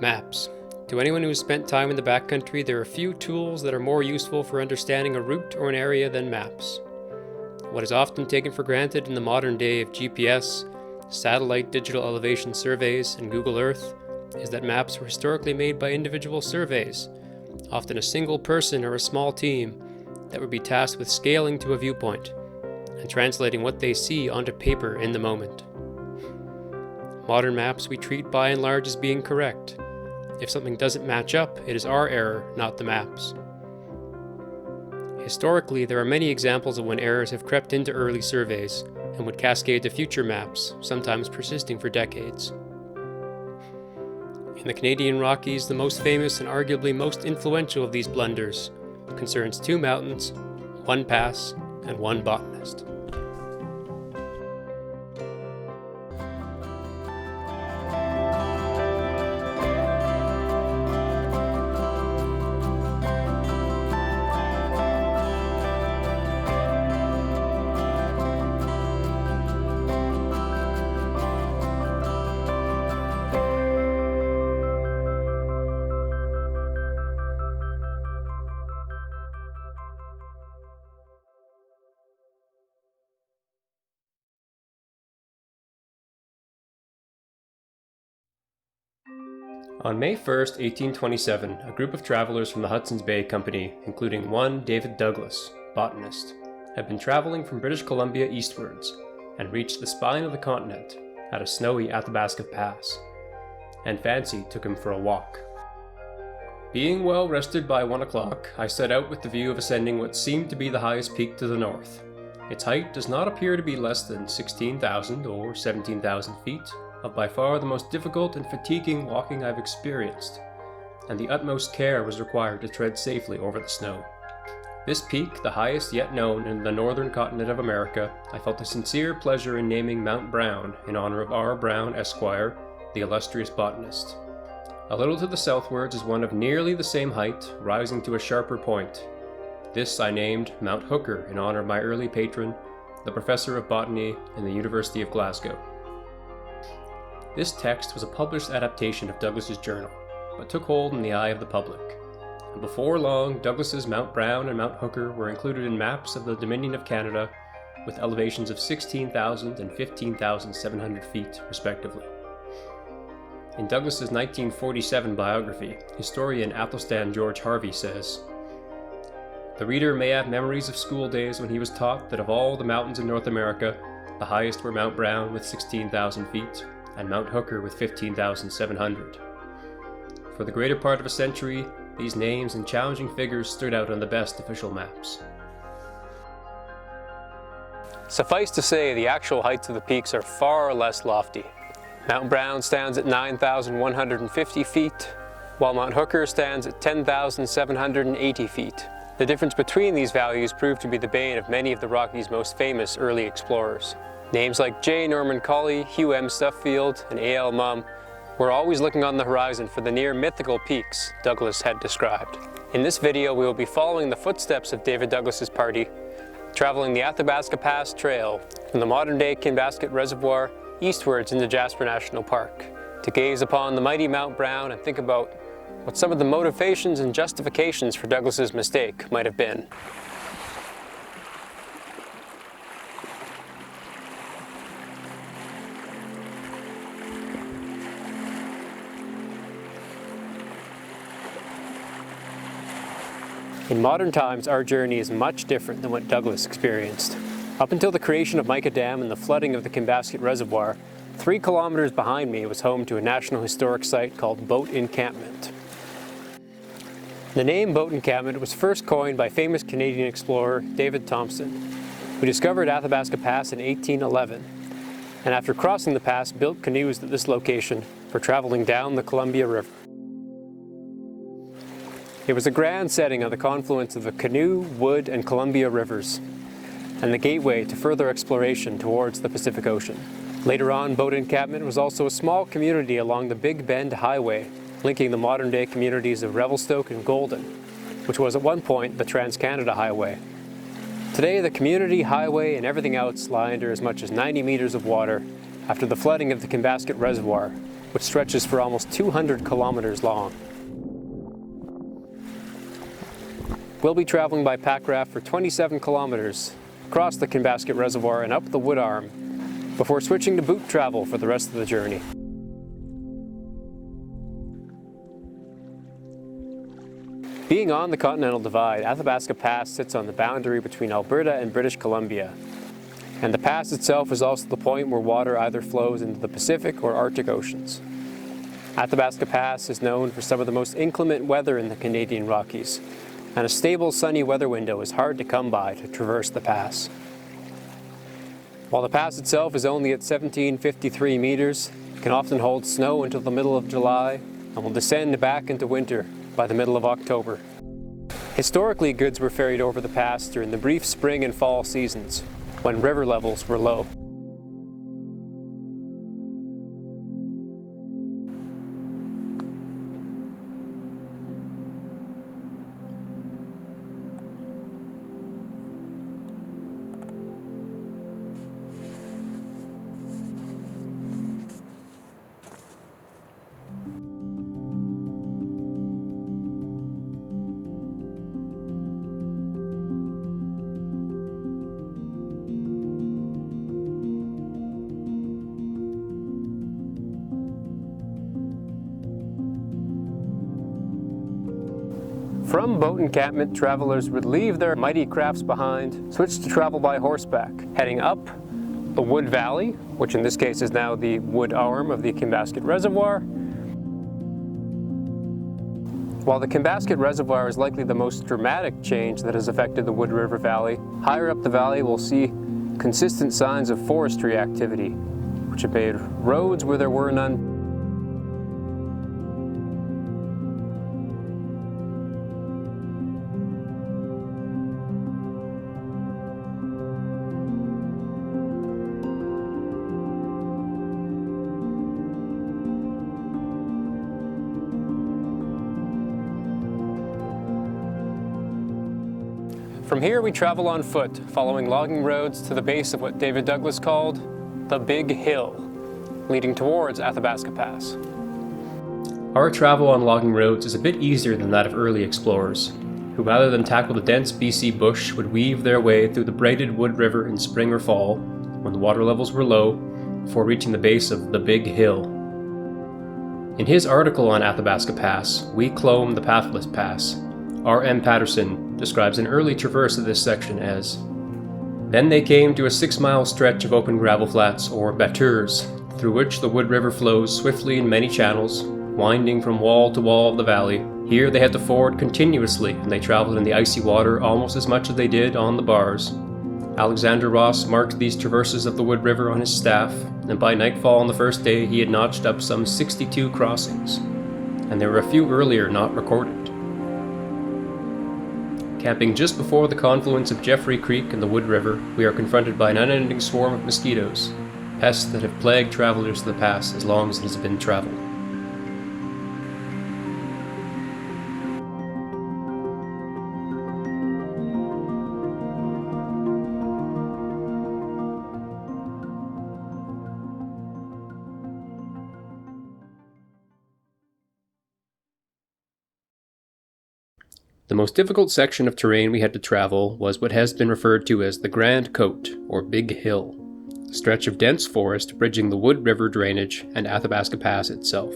Maps. To anyone who has spent time in the backcountry, there are few tools that are more useful for understanding a route or an area than maps. What is often taken for granted in the modern day of GPS, satellite digital elevation surveys, and Google Earth is that maps were historically made by individual surveys, often a single person or a small team, that would be tasked with scaling to a viewpoint and translating what they see onto paper in the moment. Modern maps we treat by and large as being correct. If something doesn't match up, it is our error, not the map's. Historically, there are many examples of when errors have crept into early surveys and would cascade to future maps, sometimes persisting for decades. In the Canadian Rockies, the most famous and arguably most influential of these blunders concerns 2 mountains, 1 pass, and 1 botanist. On May 1, 1827, a group of travelers from the Hudson's Bay Company, including one David Douglas, botanist, had been traveling from British Columbia eastwards and reached the spine of the continent at a snowy Athabasca Pass, and fancy took him for a walk. Being well rested by 1 o'clock, I set out with the view of ascending what seemed to be the highest peak to the north. Its height does not appear to be less than 16,000 or 17,000 feet, of by far the most difficult and fatiguing walking I've experienced, and the utmost care was required to tread safely over the snow. This peak, the highest yet known in the northern continent of America, I felt a sincere pleasure in naming Mount Brown in honor of R. Brown, Esquire, the illustrious botanist. A little to the southwards is one of nearly the same height, rising to a sharper point. This I named Mount Hooker in honor of my early patron, the professor of botany in the University of Glasgow. This text was a published adaptation of Douglas's journal, but took hold in the eye of the public. And before long, Douglas's Mount Brown and Mount Hooker were included in maps of the Dominion of Canada with elevations of 16,000 and 15,700 feet, respectively. In Douglas's 1947 biography, historian Athelstan George Harvey says, "The reader may have memories of school days when he was taught that of all the mountains in North America, the highest were Mount Brown with 16,000 feet, and Mount Hooker with 15,700. For the greater part of a century, these names and challenging figures stood out on the best official maps." Suffice to say, the actual heights of the peaks are far less lofty. Mount Brown stands at 9,150 feet, while Mount Hooker stands at 10,780 feet. The difference between these values proved to be the bane of many of the Rockies' most famous early explorers. Names like J. Norman Collie, Hugh M. Stutfield, and A. L. Mumm were always looking on the horizon for the near mythical peaks Douglas had described. In this video, we will be following the footsteps of David Douglas's party, traveling the Athabasca Pass Trail from the modern-day Kinbasket Reservoir eastwards into Jasper National Park, to gaze upon the mighty Mount Brown and think about what some of the motivations and justifications for Douglas's mistake might have been. In modern times, our journey is much different than what Douglas experienced. Up until the creation of Mica Dam and the flooding of the Kinbasket Reservoir, 3 kilometers behind me was home to a National Historic Site called Boat Encampment. The name Boat Encampment was first coined by famous Canadian explorer David Thompson, who discovered Athabasca Pass in 1811, and after crossing the pass built canoes at this location for traveling down the Columbia River. It was a grand setting on the confluence of the Canoe, Wood, and Columbia rivers, and the gateway to further exploration towards the Pacific Ocean. Later on, Boat Encampment was also a small community along the Big Bend Highway, linking the modern-day communities of Revelstoke and Golden, which was at one point the Trans-Canada Highway. Today, the community, highway, and everything else lie under as much as 90 meters of water after the flooding of the Kinbasket Reservoir, which stretches for almost 200 kilometers long. We'll be traveling by pack raft for 27 kilometers across the Kinbasket Reservoir and up the Wood Arm before switching to boot travel for the rest of the journey. Being on the Continental Divide, Athabasca Pass sits on the boundary between Alberta and British Columbia. And the pass itself is also the point where water either flows into the Pacific or Arctic Oceans. Athabasca Pass is known for some of the most inclement weather in the Canadian Rockies, and a stable sunny weather window is hard to come by to traverse the pass. While the pass itself is only at 1753 meters, it can often hold snow until the middle of July and will descend back into winter by the middle of October. Historically, goods were ferried over the pass during the brief spring and fall seasons, when river levels were low. From boat encampment, travelers would leave their mighty crafts behind, switch to travel by horseback, heading up the Wood Valley, which in this case is now the Wood Arm of the Kinbasket Reservoir. While the Kinbasket Reservoir is likely the most dramatic change that has affected the Wood River Valley, higher up the valley we'll see consistent signs of forestry activity, which have made roads where there were none. From here we travel on foot, following logging roads to the base of what David Douglas called the Big Hill, leading towards Athabasca Pass. Our travel on logging roads is a bit easier than that of early explorers, who rather than tackle the dense BC bush would weave their way through the braided Wood River in spring or fall, when the water levels were low, before reaching the base of the Big Hill. In his article on Athabasca Pass, We Clomb the Pathless Pass, R.M. Patterson describes an early traverse of this section as, "Then they came to a 6-mile stretch of open gravel flats, or batteurs, through which the Wood River flows swiftly in many channels, winding from wall to wall of the valley. Here they had to ford continuously, and they traveled in the icy water almost as much as they did on the bars. Alexander Ross marked these traverses of the Wood River on his staff, and by nightfall on the first day he had notched up some 62 crossings, and there were a few earlier not recorded." Camping just before the confluence of Jeffrey Creek and the Wood River, we are confronted by an unending swarm of mosquitoes, pests that have plagued travelers to the pass as long as it has been traveled. The most difficult section of terrain we had to travel was what has been referred to as the Grand Coat, or Big Hill, a stretch of dense forest bridging the Wood River drainage and Athabasca Pass itself.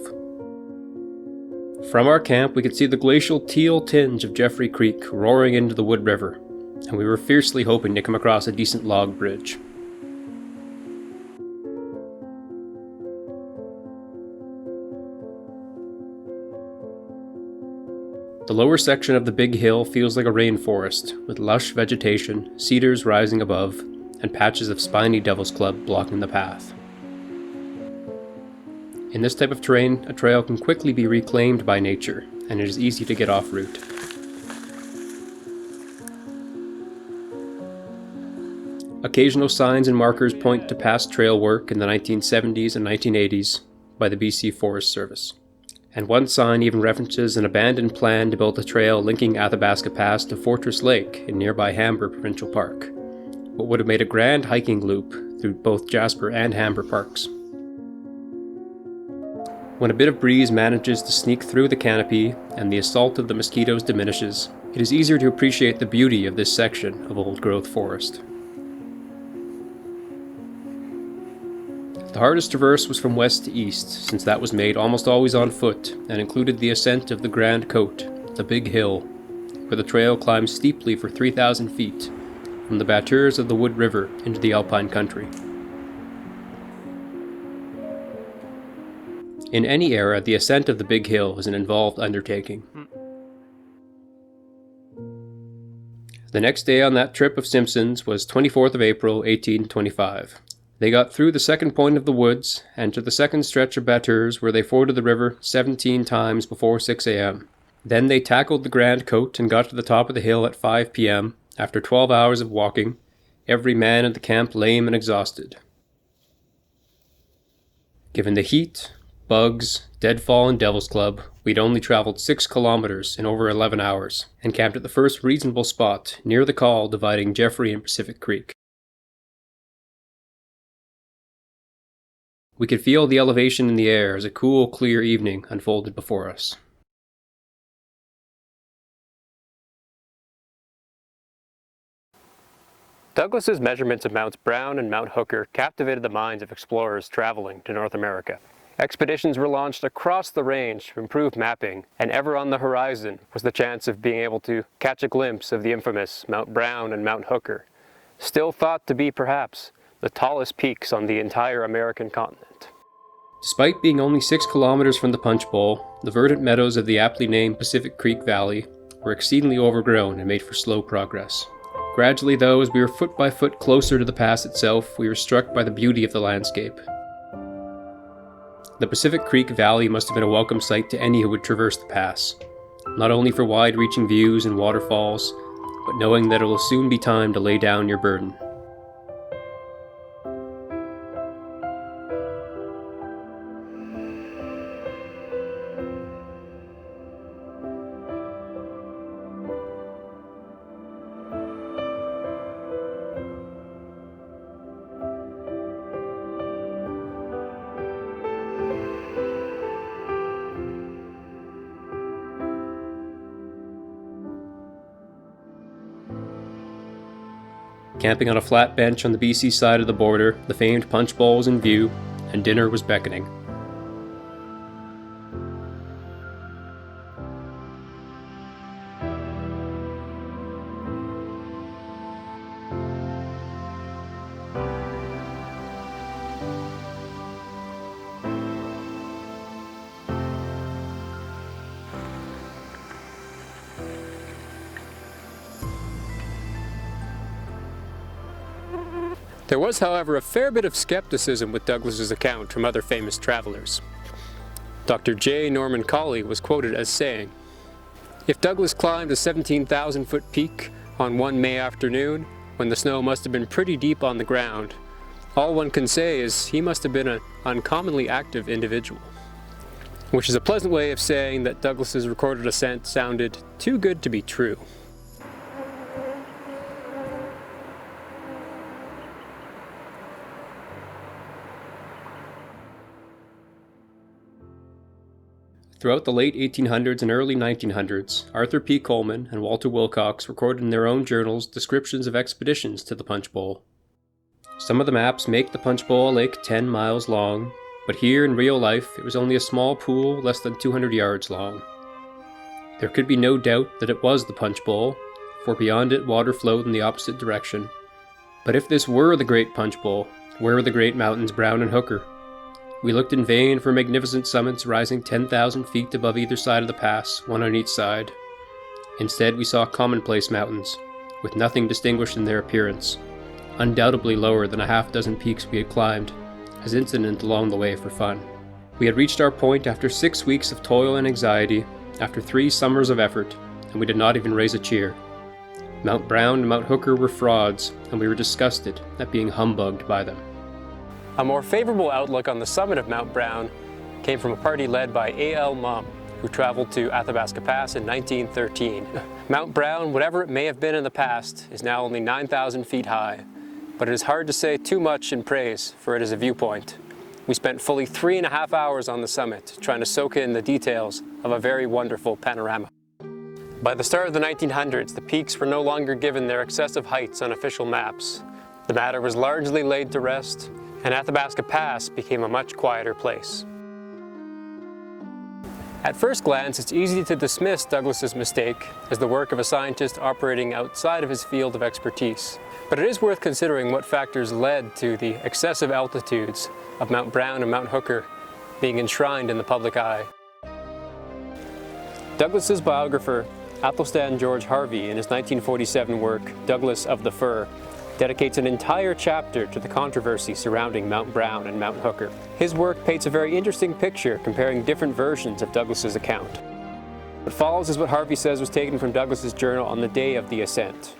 From our camp we could see the glacial teal tinge of Jeffrey Creek roaring into the Wood River, and we were fiercely hoping to come across a decent log bridge. The lower section of the Big Hill feels like a rainforest, with lush vegetation, cedars rising above, and patches of spiny devil's club blocking the path. In this type of terrain, a trail can quickly be reclaimed by nature, and it is easy to get off route. Occasional signs and markers point to past trail work in the 1970s and 1980s by the BC Forest Service. And one sign even references an abandoned plan to build a trail linking Athabasca Pass to Fortress Lake in nearby Hamber Provincial Park, what would have made a grand hiking loop through both Jasper and Hamber parks. When a bit of breeze manages to sneak through the canopy and the assault of the mosquitoes diminishes, it is easier to appreciate the beauty of this section of old-growth forest. The hardest traverse was from west to east, since that was made almost always on foot and included the ascent of the Grand Cote, the Big Hill, where the trail climbs steeply for 3,000 feet, from the batteurs of the Wood River into the Alpine country. In any era, the ascent of the Big Hill is an involved undertaking. The next day on that trip of Simpson's was 24th of April, 1825. They got through the second point of the woods, and to the second stretch of batteurs where they forded the river 17 times before 6 a.m. Then they tackled the Grand Cote and got to the top of the hill at 5 p.m., after 12 hours of walking, every man in the camp lame and exhausted. Given the heat, bugs, deadfall, and Devil's Club, we'd only traveled 6 kilometers in over 11 hours, and camped at the first reasonable spot near the col dividing Jeffrey and Pacific Creek. We could feel the elevation in the air as a cool, clear evening unfolded before us. Douglas's measurements of Mounts Brown and Mount Hooker captivated the minds of explorers traveling to North America. Expeditions were launched across the range to improve mapping, and ever on the horizon was the chance of being able to catch a glimpse of the infamous Mount Brown and Mount Hooker, still thought to be perhaps the tallest peaks on the entire American continent. Despite being only 6 kilometers from the Punch Bowl, the verdant meadows of the aptly named Pacific Creek Valley were exceedingly overgrown and made for slow progress. Gradually, though, as we were foot by foot closer to the pass itself, we were struck by the beauty of the landscape. The Pacific Creek Valley must have been a welcome sight to any who would traverse the pass, not only for wide-reaching views and waterfalls, but knowing that it will soon be time to lay down your burden. Camping on a flat bench on the BC side of the border, the famed Punch Bowl was in view, and dinner was beckoning. There was, however, a fair bit of skepticism with Douglas's account from other famous travelers. Dr. J. Norman Collie was quoted as saying, "If Douglas climbed a 17,000-foot peak on one May afternoon, when the snow must have been pretty deep on the ground, all one can say is he must have been an uncommonly active individual," which is a pleasant way of saying that Douglas's recorded ascent sounded too good to be true. Throughout the late 1800s and early 1900s, Arthur P. Coleman and Walter Wilcox recorded in their own journals descriptions of expeditions to the Punch Bowl. Some of the maps make the Punch Bowl a lake 10 miles long, but here in real life it was only a small pool less than 200 yards long. There could be no doubt that it was the Punch Bowl, for beyond it water flowed in the opposite direction. But if this were the Great Punch Bowl, where were the great mountains Brown and Hooker? We looked in vain for magnificent summits rising 10,000 feet above either side of the pass, one on each side. Instead, we saw commonplace mountains, with nothing distinguished in their appearance, undoubtedly lower than a half-dozen peaks we had climbed, as incident along the way for fun. We had reached our point after 6 weeks of toil and anxiety, after 3 summers of effort, and we did not even raise a cheer. Mount Brown and Mount Hooker were frauds, and we were disgusted at being humbugged by them. A more favorable outlook on the summit of Mount Brown came from a party led by A.L. Mumm, who traveled to Athabasca Pass in 1913. Mount Brown, whatever it may have been in the past, is now only 9,000 feet high, but it is hard to say too much in praise, for it is a viewpoint, we spent fully 3.5 hours on the summit, trying to soak in the details of a very wonderful panorama. By the start of the 1900s, the peaks were no longer given their excessive heights on official maps. The matter was largely laid to rest, and Athabasca Pass became a much quieter place. At first glance, it's easy to dismiss Douglas's mistake as the work of a scientist operating outside of his field of expertise. But it is worth considering what factors led to the excessive altitudes of Mount Brown and Mount Hooker being enshrined in the public eye. Douglas's biographer, Athelstan George Harvey, in his 1947 work, Douglas of the Fur, dedicates an entire chapter to the controversy surrounding Mount Brown and Mount Hooker. His work paints a very interesting picture comparing different versions of Douglas's account. What follows is what Harvey says was taken from Douglas's journal on the day of the ascent.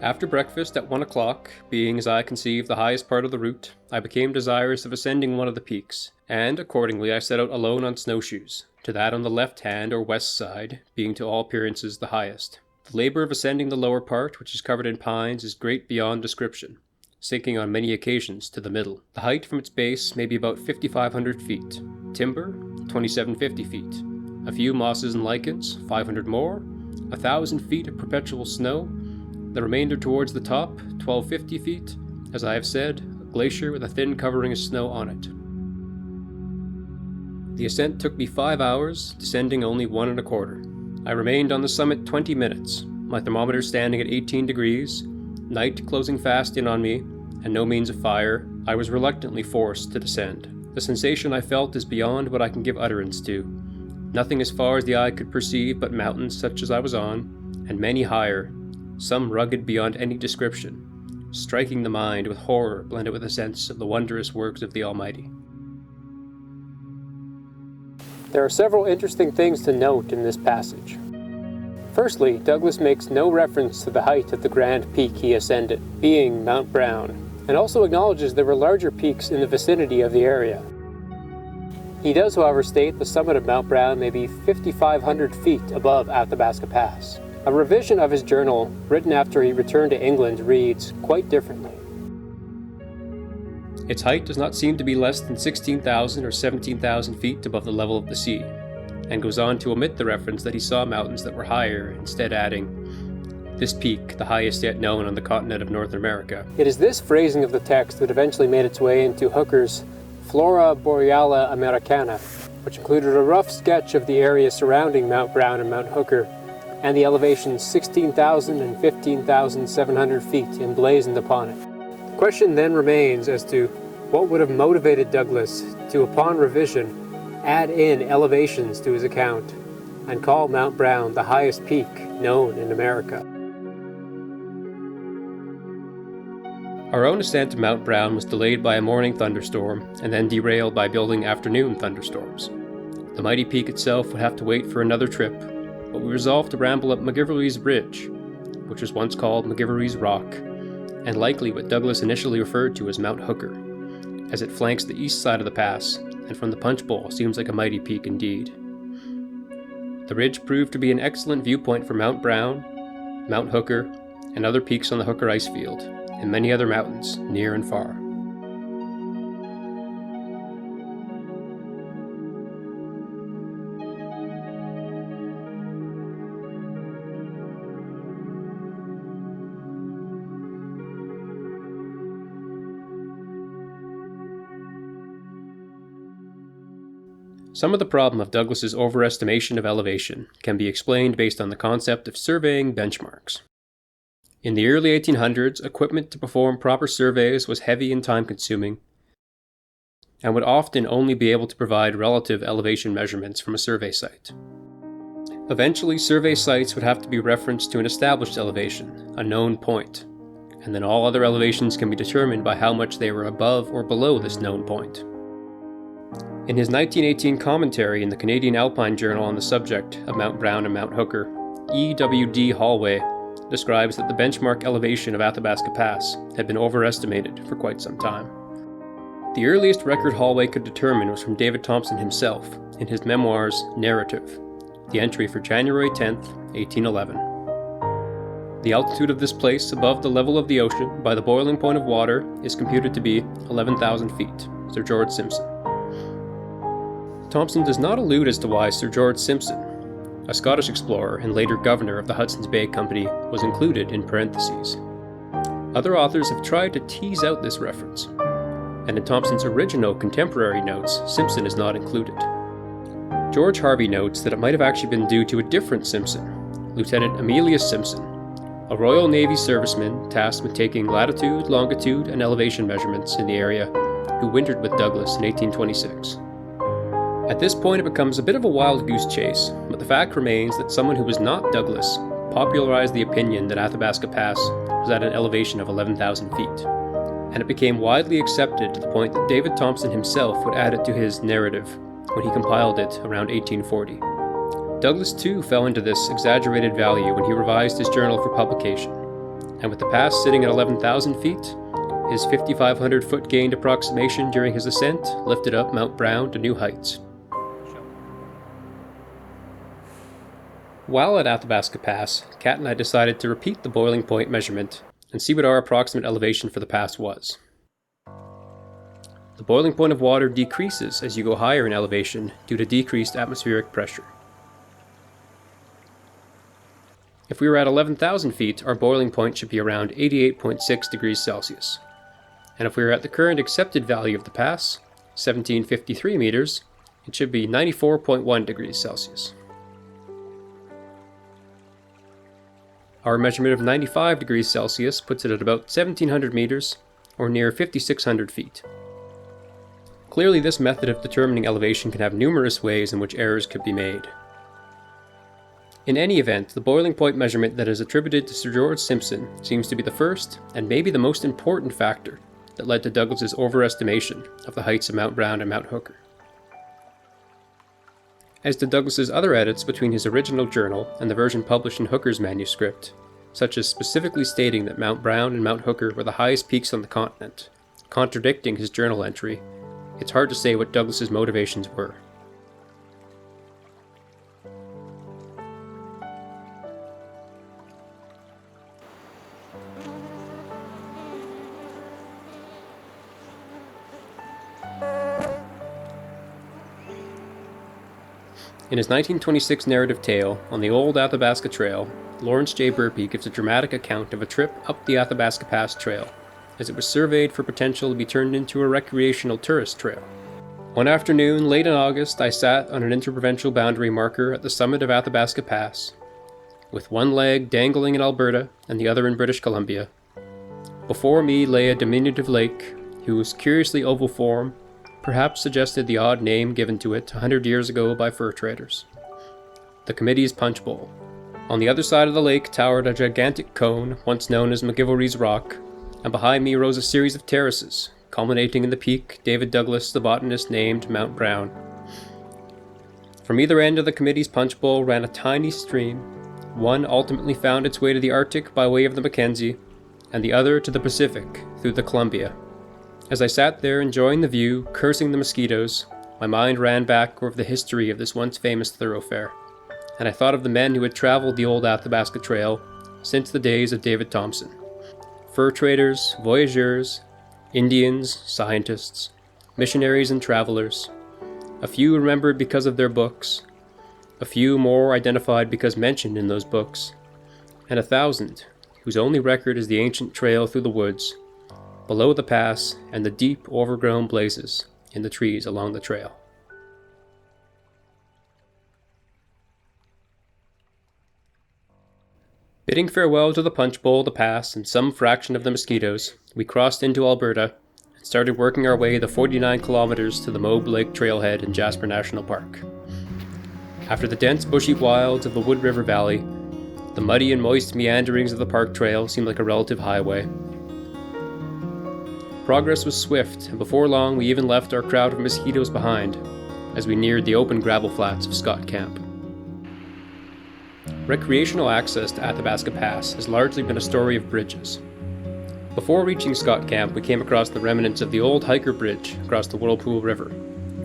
After breakfast at 1 o'clock, being as I conceived the highest part of the route, I became desirous of ascending one of the peaks, and accordingly I set out alone on snowshoes, to that on the left hand or west side, being to all appearances the highest. The labor of ascending the lower part, which is covered in pines, is great beyond description, sinking on many occasions to the middle. The height from its base may be about 5,500 feet, timber 2,750 feet, a few mosses and lichens, 500 more, 1,000 feet of perpetual snow, the remainder towards the top, 1,250 feet, as I have said, a glacier with a thin covering of snow on it. The ascent took me 5 hours, descending only 1 1/4. I remained on the summit 20 minutes, my thermometer standing at 18 degrees, night closing fast in on me, and no means of fire. I was reluctantly forced to descend. The sensation I felt is beyond what I can give utterance to. Nothing as far as the eye could perceive but mountains such as I was on, and many higher, some rugged beyond any description, striking the mind with horror blended with a sense of the wondrous works of the Almighty. There are several interesting things to note in this passage. Firstly, Douglas makes no reference to the height of the grand peak he ascended, being Mount Brown, and also acknowledges there were larger peaks in the vicinity of the area. He does, however, state the summit of Mount Brown may be 5,500 feet above Athabasca Pass. A revision of his journal, written after he returned to England, reads quite differently. Its height does not seem to be less than 16,000 or 17,000 feet above the level of the sea, and goes on to omit the reference that he saw mountains that were higher, instead adding, this peak, the highest yet known on the continent of North America. It is this phrasing of the text that eventually made its way into Hooker's Flora Boreala Americana, which included a rough sketch of the area surrounding Mount Brown and Mount Hooker, and the elevations 16,000 and 15,700 feet emblazoned upon it. The question then remains as to what would have motivated Douglas to, upon revision, add in elevations to his account and call Mount Brown the highest peak known in America. Our own ascent to Mount Brown was delayed by a morning thunderstorm and then derailed by building afternoon thunderstorms. The mighty peak itself would have to wait for another trip, but we resolved to ramble up McGivery's Ridge, which was once called McGivery's Rock, and likely what Douglas initially referred to as Mount Hooker, as it flanks the east side of the pass, and from the Punch Bowl seems like a mighty peak indeed. The ridge proved to be an excellent viewpoint for Mount Brown, Mount Hooker, and other peaks on the Hooker ice field, and many other mountains, near and far. Some of the problem of Douglas's overestimation of elevation can be explained based on the concept of surveying benchmarks. In the early 1800s, equipment to perform proper surveys was heavy and time-consuming, and would often only be able to provide relative elevation measurements from a survey site. Eventually, survey sites would have to be referenced to an established elevation, a known point, and then all other elevations can be determined by how much they were above or below this known point. In his 1918 commentary in the Canadian Alpine Journal on the subject of Mount Brown and Mount Hooker, E.W.D. Holway describes that the benchmark elevation of Athabasca Pass had been overestimated for quite some time. The earliest record Holway could determine was from David Thompson himself in his memoirs Narrative, the entry for January 10, 1811. The altitude of this place above the level of the ocean by the boiling point of water is computed to be 11,000 feet. Sir George Simpson. Thompson does not allude as to why Sir George Simpson, a Scottish explorer and later governor of the Hudson's Bay Company, was included in parentheses. Other authors have tried to tease out this reference, and in Thompson's original contemporary notes, Simpson is not included. George Harvey notes that it might have actually been due to a different Simpson, Lieutenant Emilius Simpson, a Royal Navy serviceman tasked with taking latitude, longitude, and elevation measurements in the area, who wintered with Douglas in 1826. At this point it becomes a bit of a wild goose chase, but the fact remains that someone who was not Douglas popularized the opinion that Athabasca Pass was at an elevation of 11,000 feet, and it became widely accepted to the point that David Thompson himself would add it to his narrative when he compiled it around 1840. Douglas too fell into this exaggerated value when he revised his journal for publication, and with the pass sitting at 11,000 feet, his 5,500-foot gained approximation during his ascent lifted up Mount Brown to new heights. While at Athabasca Pass, Kat and I decided to repeat the boiling point measurement and see what our approximate elevation for the pass was. The boiling point of water decreases as you go higher in elevation due to decreased atmospheric pressure. If we were at 11,000 feet, our boiling point should be around 88.6 degrees Celsius. And if we were at the current accepted value of the pass, 1753 meters, it should be 94.1 degrees Celsius. Our measurement of 95 degrees Celsius puts it at about 1,700 meters, or near 5,600 feet. Clearly, this method of determining elevation can have numerous ways in which errors could be made. In any event, the boiling point measurement that is attributed to Sir George Simpson seems to be the first, and maybe the most important factor that led to Douglas's overestimation of the heights of Mount Brown and Mount Hooker. As to Douglas's other edits between his original journal and the version published in Hooker's manuscript, such as specifically stating that Mount Brown and Mount Hooker were the highest peaks on the continent, contradicting his journal entry, it's hard to say what Douglas's motivations were. In his 1926 narrative tale, On the Old Athabasca Trail, Lawrence J. Burpee gives a dramatic account of a trip up the Athabasca Pass Trail, as it was surveyed for potential to be turned into a recreational tourist trail. One afternoon, late in August, I sat on an interprovincial boundary marker at the summit of Athabasca Pass, with one leg dangling in Alberta and the other in British Columbia. Before me lay a diminutive lake, whose curiously oval form perhaps suggested the odd name given to it 100 years ago by fur traders. The Committee's Punch Bowl. On the other side of the lake towered a gigantic cone, once known as McGilvory's Rock, and behind me rose a series of terraces, culminating in the peak David Douglas, the botanist, named Mount Brown. From either end of the Committee's Punch Bowl ran a tiny stream. One ultimately found its way to the Arctic by way of the Mackenzie, and the other to the Pacific through the Columbia. As I sat there enjoying the view, cursing the mosquitoes, my mind ran back over the history of this once famous thoroughfare, and I thought of the men who had traveled the old Athabasca Trail since the days of David Thompson. Fur traders, voyageurs, Indians, scientists, missionaries and travelers, a few remembered because of their books, a few more identified because mentioned in those books, and 1,000 whose only record is the ancient trail through the woods, below the pass, and the deep, overgrown blazes in the trees along the trail. Bidding farewell to the Punch Bowl, the pass, and some fraction of the mosquitoes, we crossed into Alberta and started working our way the 49 kilometers to the Mobe Lake trailhead in Jasper National Park. After the dense bushy wilds of the Wood River Valley, the muddy and moist meanderings of the park trail seemed like a relative highway. Progress was swift, and before long we even left our crowd of mosquitoes behind as we neared the open gravel flats of Scott Camp. Recreational access to Athabasca Pass has largely been a story of bridges. Before reaching Scott Camp, we came across the remnants of the old hiker bridge across the Whirlpool River,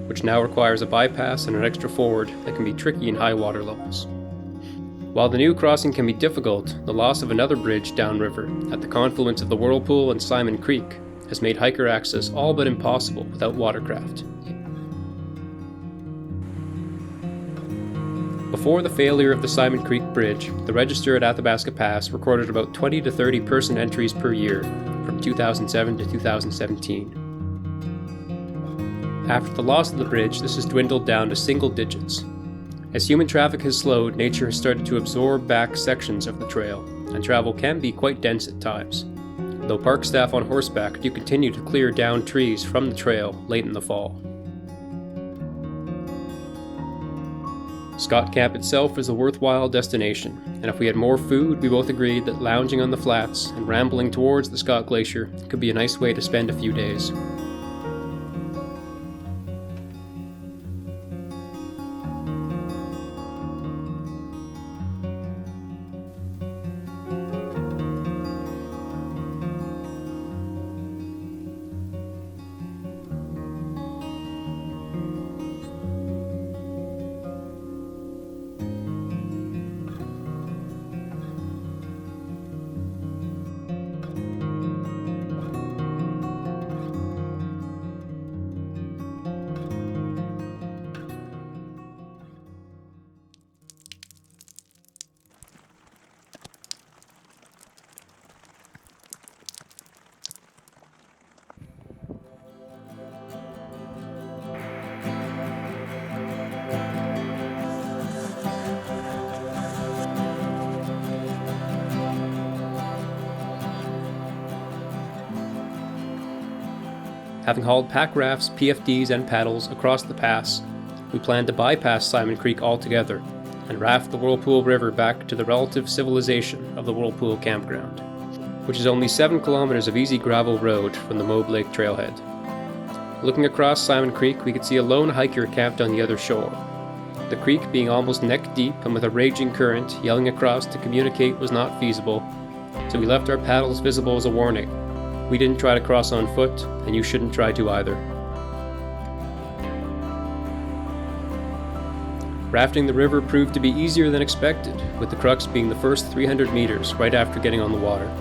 which now requires a bypass and an extra ford that can be tricky in high water levels. While the new crossing can be difficult, the loss of another bridge downriver at the confluence of the Whirlpool and Simon Creek has made hiker access all but impossible without watercraft. Before the failure of the Simon Creek Bridge, the register at Athabasca Pass recorded about 20 to 30 person entries per year from 2007 to 2017. After the loss of the bridge, this has dwindled down to single digits. As human traffic has slowed, nature has started to absorb back sections of the trail, and travel can be quite dense at times, though park staff on horseback do continue to clear down trees from the trail late in the fall. Scott Camp itself is a worthwhile destination, and if we had more food, we both agreed that lounging on the flats and rambling towards the Scott Glacier could be a nice way to spend a few days. Having hauled pack rafts, PFDs, and paddles across the pass, we planned to bypass Simon Creek altogether and raft the Whirlpool River back to the relative civilization of the Whirlpool campground, which is only 7 kilometers of easy gravel road from the Moab Lake trailhead. Looking across Simon Creek, we could see a lone hiker camped on the other shore. The creek being almost neck deep and with a raging current, yelling across to communicate was not feasible, so we left our paddles visible as a warning. We didn't try to cross on foot, and you shouldn't try to either. Rafting the river proved to be easier than expected, with the crux being the first 300 meters right after getting on the water.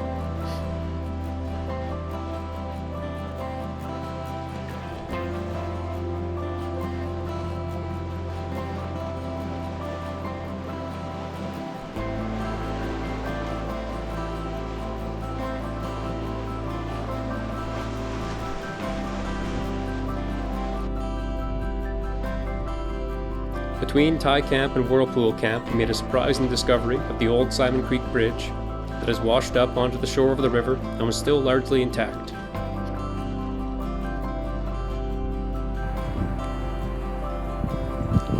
Between Tie Camp and Whirlpool Camp, we made a surprising discovery of the old Simon Creek Bridge that has washed up onto the shore of the river and was still largely intact.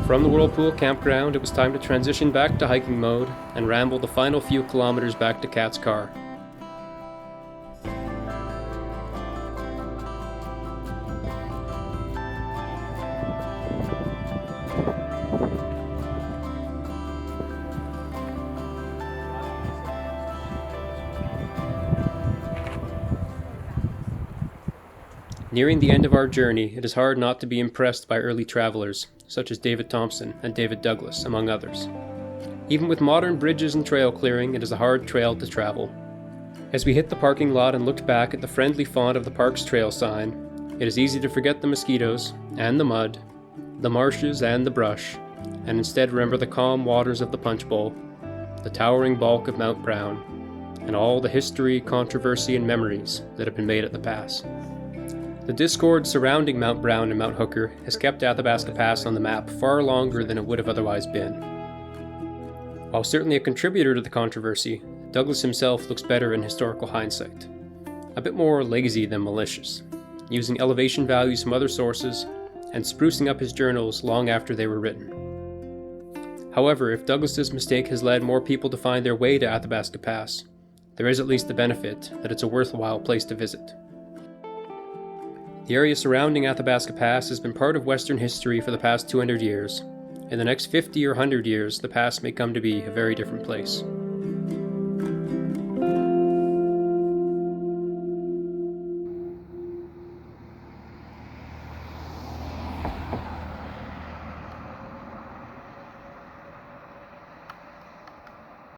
From the Whirlpool campground, it was time to transition back to hiking mode and ramble the final few kilometers back to Kat's car. Nearing the end of our journey, it is hard not to be impressed by early travelers, such as David Thompson and David Douglas, among others. Even with modern bridges and trail clearing, it is a hard trail to travel. As we hit the parking lot and looked back at the friendly font of the park's trail sign, it is easy to forget the mosquitoes, and the mud, the marshes and the brush, and instead remember the calm waters of the Punch Bowl, the towering bulk of Mount Brown, and all the history, controversy, and memories that have been made at the pass. The discord surrounding Mount Brown and Mount Hooker has kept Athabasca Pass on the map far longer than it would have otherwise been. While certainly a contributor to the controversy, Douglas himself looks better in historical hindsight. A bit more lazy than malicious, using elevation values from other sources and sprucing up his journals long after they were written. However, if Douglas's mistake has led more people to find their way to Athabasca Pass, there is at least the benefit that it's a worthwhile place to visit. The area surrounding Athabasca Pass has been part of Western history for the past 200 years. In the next 50 or 100 years, the pass may come to be a very different place.